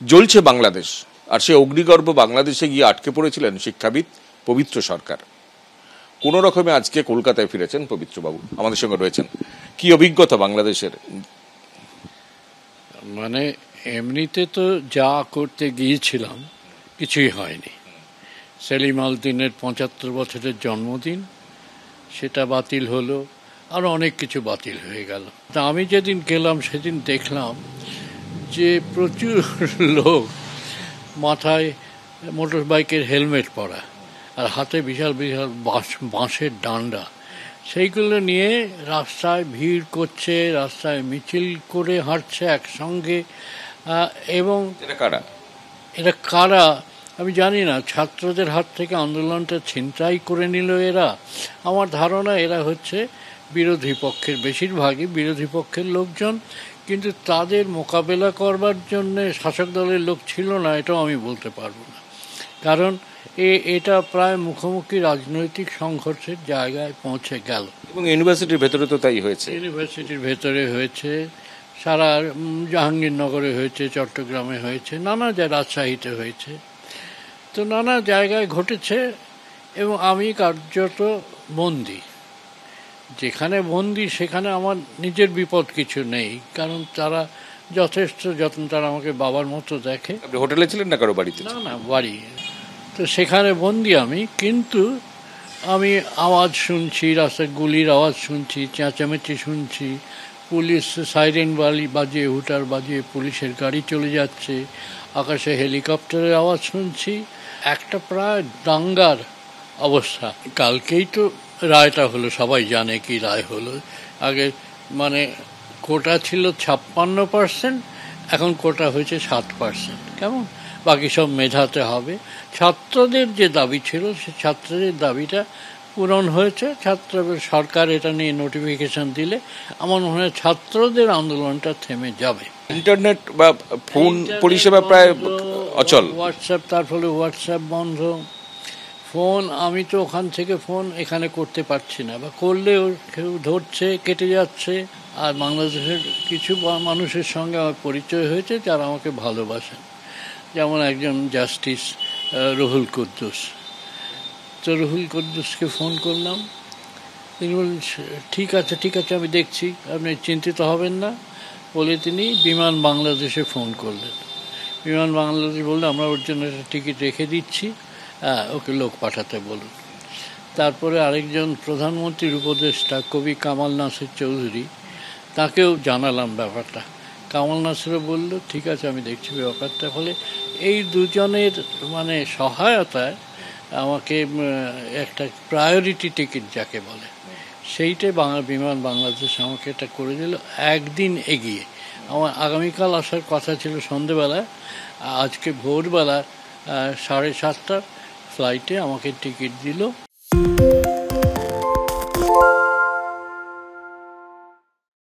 জ্বলছে বাংলাদেশ, আর সে অগ্নিগর্ভ বাংলাদেশে গিয়ে আটকে পড়েছিলেন শিক্ষাবিদ পবিত্র সরকার। কোন রকমে আজকে কলকাতায় ফিরেছেন পবিত্রবাবু, আমাদের সঙ্গে রয়েছেন। কি অভিজ্ঞতা বাংলাদেশের? মানে এমনিতে তো যা করতে গিয়েছিলাম কিছুই হয়নি। সেলিম আল দিনের ৭৫ বছরের জন্মদিন, সেটা বাতিল হলো, আর অনেক কিছু বাতিল হয়ে গেল। তা আমি যেদিন গেলাম সেদিন দেখলাম যে প্রচুর লোক মাথায় মোটর বাইকের হেলমেট পরা আর হাতে বিশাল বিশাল বাঁশের ডান্ডা, সেইগুলো নিয়ে রাস্তায় ভিড় করছে, রাস্তায় মিছিল করে হাঁটছে একসঙ্গে। এবং এরা কারা আমি জানি না। ছাত্রদের হাত থেকে আন্দোলনটা ছিনতাই করে নিল এরা। আমার ধারণা এরা হচ্ছে বিরোধী পক্ষের, বেশিরভাগই বিরোধী পক্ষের লোকজন, কিন্তু তাদের মোকাবেলা করবার জন্যে শাসক দলের লোক ছিল না, এটাও আমি বলতে পারবো না। কারণ এটা প্রায় মুখোমুখি রাজনৈতিক সংঘর্ষের জায়গায় পৌঁছে গেল। এবং ইউনিভার্সিটির ভেতরে তো তাই হয়েছে। ইউনিভার্সিটির ভেতরে হয়েছে, সারা জাহাঙ্গীরনগরে হয়েছে, চট্টগ্রামে হয়েছে, নানা রাজশাহীতে হয়েছে, তো নানা জায়গায় ঘটেছে। এবং আমি কার্যত বন্দী। যেখানে বন্দী সেখানে আমার নিজের বিপদ কিছু নেই, কারণ তারা যথেষ্ট যত্ন, তারা আমাকে বাবার মতো দেখে। আপনি হোটেলে ছিলেন না কারো বাড়িতে? না না, বাড়ি। তো সেখানে বন্দী আমি, কিন্তু আমি আওয়াজ শুনছি, রাস্তায় গুলির আওয়াজ শুনছি, চেঁচামেচি শুনছি, পুলিশ সাইরেন বাজিয়ে হুটার বাজিয়ে পুলিশের গাড়ি চলে যাচ্ছে, আকাশে হেলিকপ্টারের আওয়াজ শুনছি, একটা প্রায় দাঙ্গার অবস্থা। কালকেই তো রায়টা হলো, সবাই জানে কি রায় হলো। আগে মানে কোটা ছিল ৫৬%, এখন কোটা হয়েছে ৭%। কেমন? বাকি সব মেধাতে হবে। ছাত্রদের যে দাবি ছিল সে ছাত্রদের দাবিটা পূরণ হয়েছে। সরকার এটা নিয়ে নোটিফিকেশন দিলে আমার মনে হয় ছাত্রদের আন্দোলনটা থেমে যাবে। ইন্টারনেট বা ফোন পরিষেবা প্রায় অচল। হোয়াটসঅ্যাপ, তার ফলে হোয়াটসঅ্যাপ বন্ধ। ফোন আমি তো ওখান থেকে ফোন এখানে করতে পারছি না, বা করলেও কেউ ধরছে, কেটে যাচ্ছে। আর বাংলাদেশের কিছু মানুষের সঙ্গে আমার পরিচয় হয়েছে যারা আমাকে ভালোবাসেন, যেমন একজন জাস্টিস রুহুল কুদ্দুস। তো রুহুল কুদ্দুসকে ফোন করলাম, তিনি বললেন ঠিক আছে ঠিক আছে, আমি দেখছি, আপনি চিন্তিত হবেন না বলে তিনি বিমান বাংলাদেশে ফোন করলেন। বিমান বাংলাদেশ বললে আমরা ওর জন্য একটা টিকিট রেখে দিচ্ছি, ওকে লোক পাঠাতে বলুন। তারপরে আরেকজন প্রধানমন্ত্রীর উপদেষ্টা কবি কামাল নাসির চৌধুরী, তাকেও জানালাম ব্যাপারটা। কামাল নাসিরও বলল ঠিক আছে আমি দেখছি ব্যাপারটা। ফলে এই দুজনের মানে সহায়তায় আমাকে একটা প্রায়োরিটি টিকিট যাকে বলে সেইটাই বিমান বাংলাদেশ আমাকে এটা করে দিল একদিন এগিয়ে। আমার আগামীকাল আসার কথা ছিল সন্ধেবেলায়, আজকে ভোরবেলা 7:30 ফ্লাইটে আমাকে টিকিট দিল।